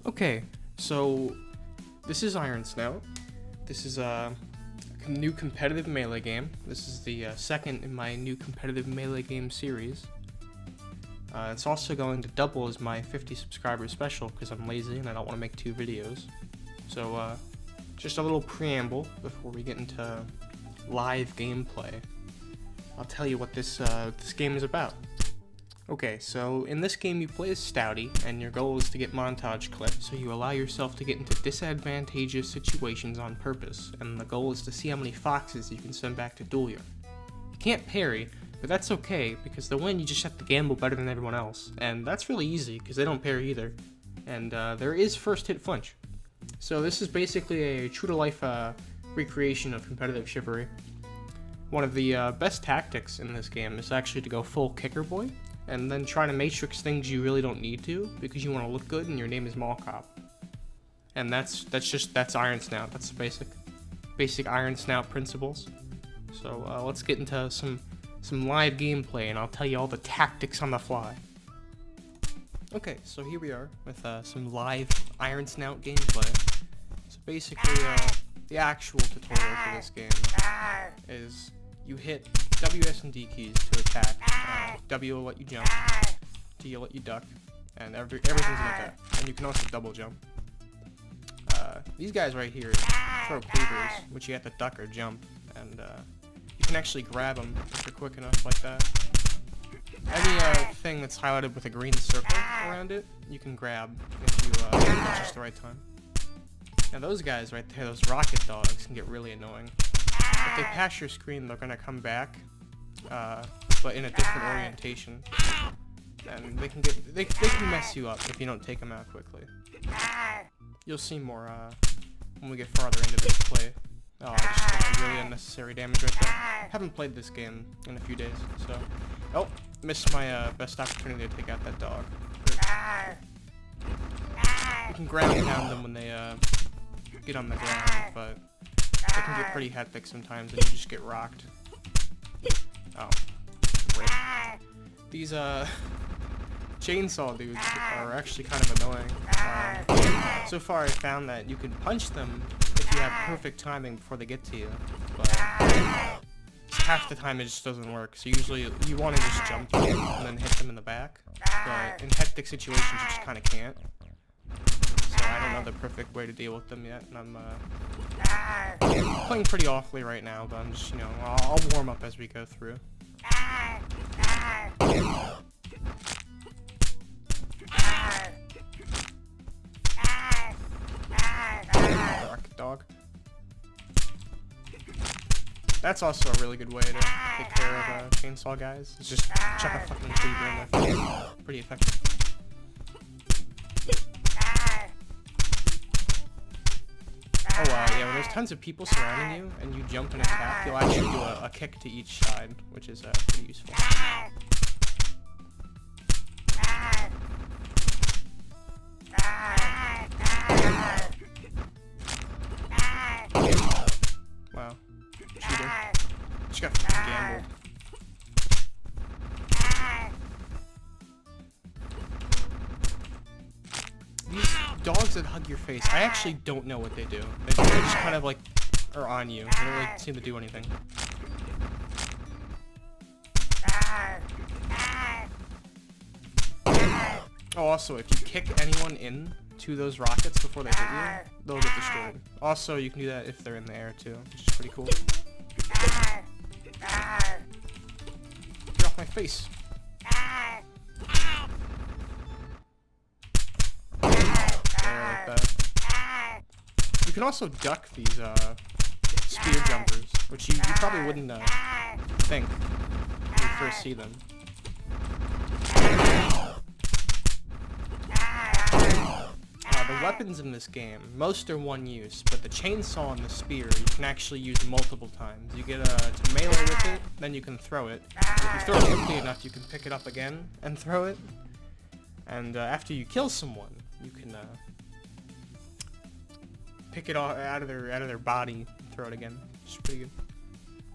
Okay, so this is Iron Snout. This is a new competitive melee game. This is the second in my new competitive melee game series. It's also going to double as my 50 subscriber special because I'm lazy and I don't want to make 2 videos. So just a little preamble before we get into live gameplay. I'll tell you what this game is about. Okay, so in this game you play as Stouty, and your goal is to get montage clips, so you allow yourself to get into disadvantageous situations on purpose, and the goal is to see how many foxes you can send back to duel you. You can't parry, but that's okay, because to win you just have to gamble better than everyone else, and that's really easy, because they don't parry either. And there is first hit flinch. So this is basically a true-to-life recreation of competitive chivalry. One of the best tactics in this game is actually to go full kicker boy, and then try to matrix things you really don't need to because you want to look good and your name is Mall Cop. And that's Iron Snout. That's the basic Iron Snout principles. So let's get into some live gameplay, and I'll tell you all the tactics on the fly. Okay, so here we are with some live Iron Snout gameplay. So basically, the actual tutorial for this game is you hit W, S, and D keys to attack. W will let you jump, D will let you duck, and everything's an attack. And you can also double jump. These guys right here throw cleavers, which you have to duck or jump, and you can actually grab them if you're quick enough like that. Any thing that's highlighted with a green circle around it, you can grab if you at just the right time. Now those guys right there, those rocket dogs, can get really annoying. If they pass your screen, they're gonna come back, but in a different orientation, and they can mess you up if you don't take them out quickly. You'll see more when we get farther into this play. Oh, I just took really unnecessary damage right there. Haven't played this game in a few days, so oh, missed my best opportunity to take out that dog. You can ground pound them when they get on the ground, but it can get pretty hectic sometimes, and you just get rocked. Oh, rip. These chainsaw dudes are actually kind of annoying. So far, I found that you can punch them if you have perfect timing before they get to you, but half the time it just doesn't work. So usually you want to just jump them and then hit them in the back, but in hectic situations you just kind of can't. So I don't know the perfect way to deal with them yet, and I'm playing pretty awfully right now, but I'm just, I'll warm up as we go through. Rocket dog. That's also a really good way to take care of chainsaw guys. Is just chuck a fucking cleaver in their face. Pretty effective. Oh yeah, when there's tons of people surrounding you and you jump and attack, you'll actually do a kick to each side, which is pretty useful. Wow. Cheater. Just got fucking gambled. These dogs that hug your face, I actually don't know what they do. They just kind of like are on you. They don't really seem to do anything. Oh, also, if you kick anyone into those rockets before they hit you, they'll get destroyed. Also, you can do that if they're in the air too, which is pretty cool. Get off my face. Like that. You can also duck these spear jumpers, which you probably wouldn't think when you first see them. The weapons in this game, most are one use, but the chainsaw and the spear you can actually use multiple times. You get to melee with it, then you can throw it. If you throw it quickly enough, you can pick it up again and throw it. And after you kill someone, you can pick it out of their body and throw it again. Which is pretty good.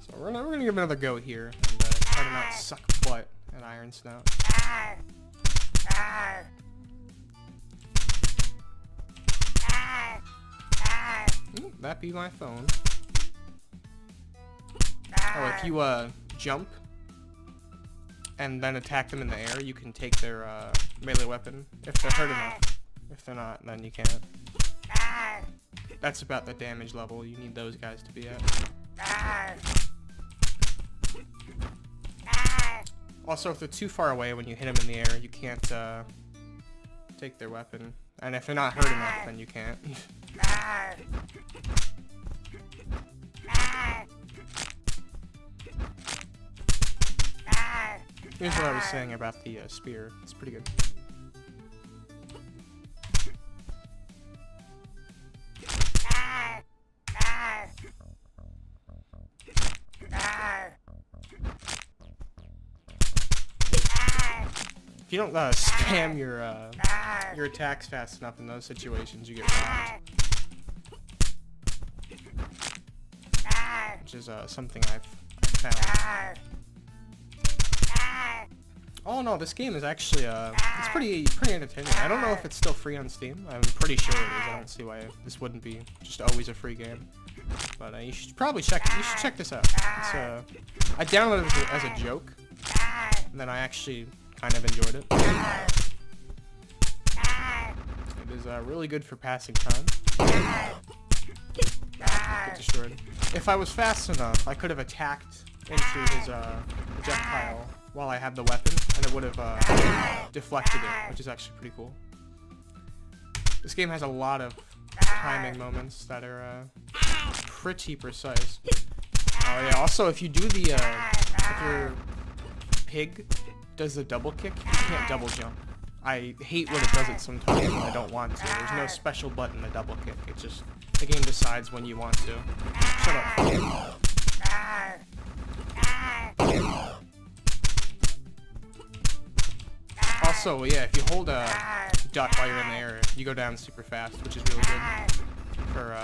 So we're gonna give it another go here and try to not suck butt at Iron Snout. that be my phone? Oh, if you jump and then attack them in the air, you can take their melee weapon if they're hurt enough. If they're not, then you can't. That's about the damage level you need those guys to be at. Also, if they're too far away when you hit them in the air, you can't take their weapon. And if they're not hurt enough, then you can't. Here's what I was saying about the spear. It's pretty good. If you don't spam your attacks fast enough in those situations, you get rocked. Which is something I've found. Oh no, this game is actually it's pretty entertaining. I don't know if it's still free on Steam. I'm pretty sure it is. I don't see why this wouldn't be just always a free game. But you should probably check it. You should check this out. It's I downloaded it as a joke, and then I actually kind of enjoyed it. It is really good for passing time. Get destroyed. If I was fast enough, I could have attacked into his projectile while I had the weapon, and it would have deflected it, which is actually pretty cool. This game has a lot of timing moments that are pretty precise. Oh yeah, also if you do the, if your pig does the double kick, you can't double jump. I hate when it does it sometimes when I don't want to. There's no special button to double kick, it's just, the game decides when you want to. Shut up. Also, yeah, if you hold a duck while you're in the air, you go down super fast, which is really good for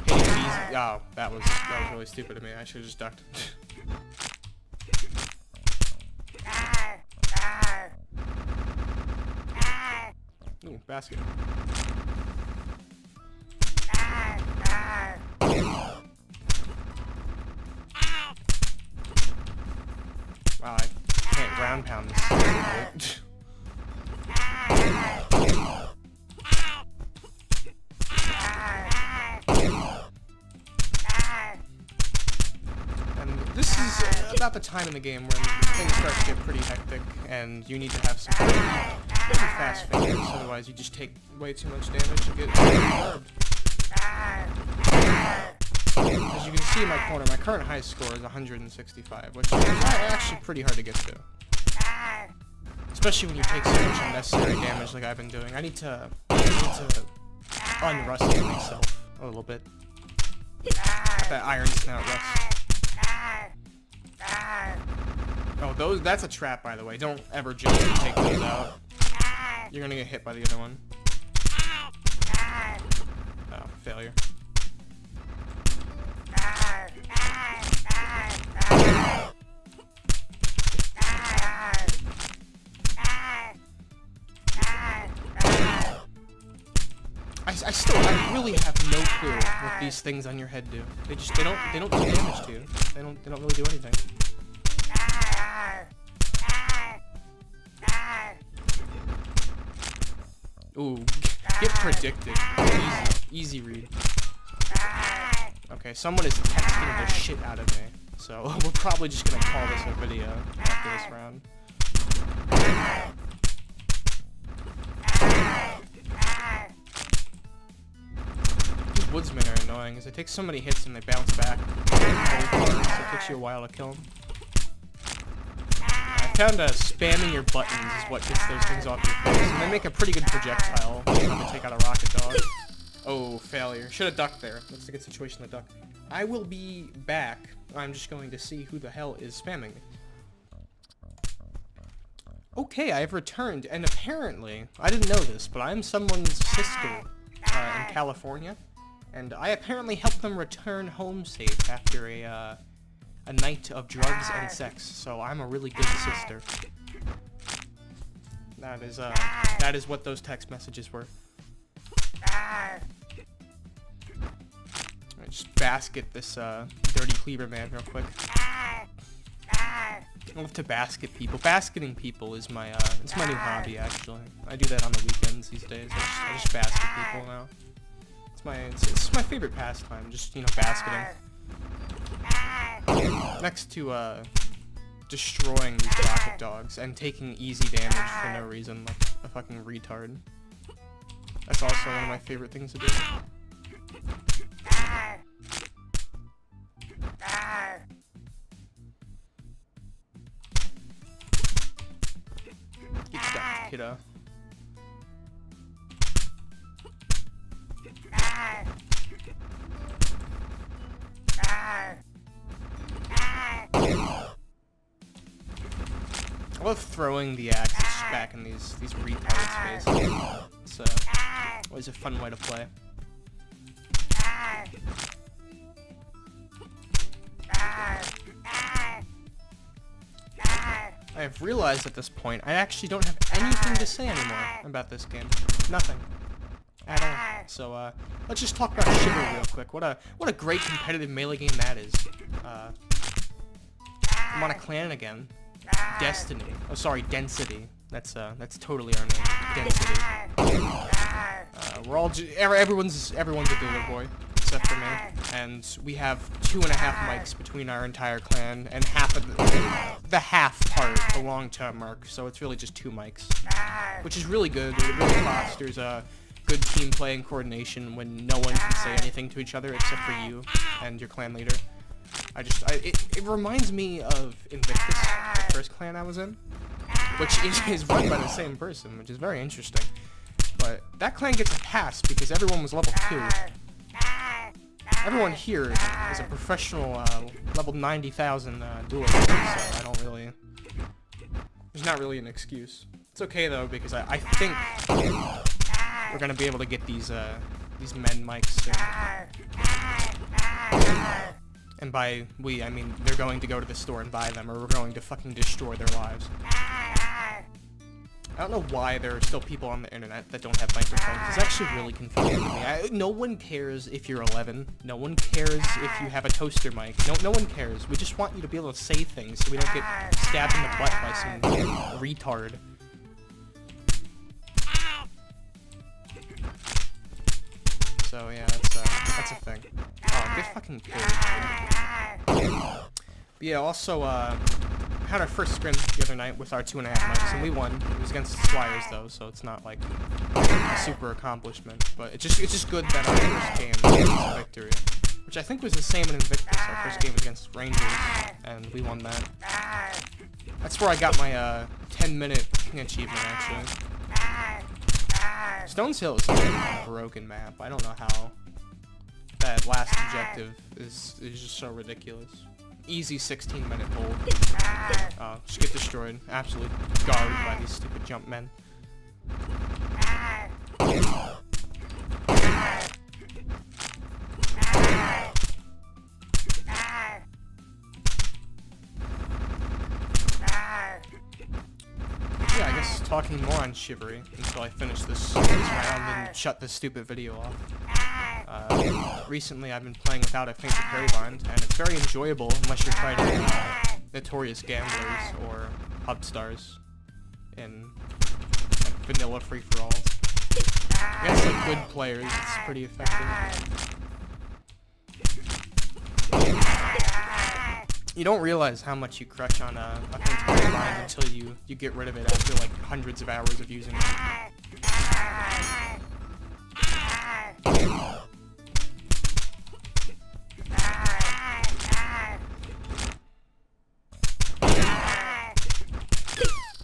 hitting easy. Oh, that was really stupid of me. I should have just ducked. Ooh, basket. Wow, I can't ground pound this. And this is about the time in the game when things start to get pretty hectic, and you need to have some pretty fast fingers, otherwise you just take way too much damage and get disturbed. As you can see in my corner, my current high score is 165, which is actually pretty hard to get to. Especially when you take so much unnecessary damage like I've been doing. I need to unrust myself a little bit. That iron snout rust. Oh, that's a trap, by the way. Don't ever jump and take those out. You're gonna get hit by the other one. Oh, failure. I really have no clue what these things on your head do. They don't do damage to you. They don't really do anything. Ooh, get predicted. Easy read. Okay, someone is texting the shit out of me, so we're probably just gonna call this a video after this round. These woodsmen are annoying, because they take so many hits and they bounce back really far, so it takes you a while to kill them. I found spamming your buttons is what gets those things off your face, and they make a pretty good projectile trying to take out a rocket dog. Oh, failure. Should have ducked there. That's a good situation to duck. I will be back. I'm just going to see who the hell is spamming me. Okay, I have returned, and apparently, I didn't know this, but I'm someone's sister in California, and I apparently helped them return home safe after a night of drugs and sex, so I'm a really good sister. That is what those text messages were. just basket this dirty cleaver man real quick. I love to basket people. Basketing people is my it's my new hobby actually. I do that on the weekends these days. I just basket people now. It's my favorite pastime. Just basketing. Next to destroying these rocket dogs and taking easy damage for no reason, like a fucking retard. That's also one of my favorite things to do. Get stuck, kiddo. I love throwing the axes back in these retards' faces. It's always a fun way to play. I have realized at this point I actually don't have anything to say anymore about this game. Nothing. At all. So let's just talk about Chivalry real quick. What a great competitive melee game that is. I'm on a clan again. Destiny. Oh, sorry, Density. That's totally our name. Density. We're all everyone's a dueler boy, except for me. And we have 2.5 mics between our entire clan, and half of the half part, the long-term mark. So it's really just 2 mics, which is really good. It really fosters good team play and coordination when no one can say anything to each other except for you and your clan leader. It reminds me of Invictus, the first clan I was in, which is run by the same person, which is very interesting. But that clan gets a pass because everyone was level 2. Everyone here is a professional level 90,000 duelist, so I don't really... There's not really an excuse. It's okay though because I think we're gonna be able to get these men mics soon. And by we, I mean they're going to go to the store and buy them, or we're going to fucking destroy their lives. I don't know why there are still people on the internet that don't have microphones. It's actually really confusing to me. No one cares if you're 11. No one cares if you have a toaster mic. No one cares. We just want you to be able to say things so we don't get stabbed in the butt by some retard. So yeah, that's a thing. Oh, get fucking killed. But yeah, also had our first scrim the other night with our 2.5 mics, and we won. It was against Squires though, so it's not like a super accomplishment. But it's just good that our first game was a victory, which I think was the same in Invictus. Our first game was against Rangers, and we won that. That's where I got my 10-minute king achievement actually. Stone's Hill is such a broken map. I don't know how that last objective is just so ridiculous. Easy 16-minute hold. Just get destroyed. Absolute garbage by these stupid jump men. Yeah, I guess talking more on Chivalry until I finish this round and shut this stupid video off. Recently I've been playing without a feint or parry bind, and it's very enjoyable unless you're fighting notorious gamblers or hub stars in like, vanilla free-for-alls. I guess like good players, it's pretty effective. You don't realize how much you crush on a feint or parry bind until you get rid of it after like hundreds of hours of using it.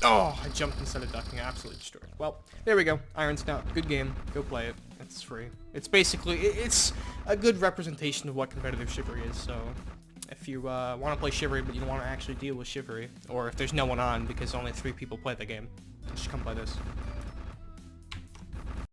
Oh, I jumped instead of ducking. Absolutely destroyed. Well, there we go. Iron Snout. Good game. Go play it. It's free. It's basically, it's a good representation of what competitive Chivalry is. So, if you want to play Chivalry but you don't want to actually deal with Chivalry, or if there's no one on because only 3 people play the game, just come play this.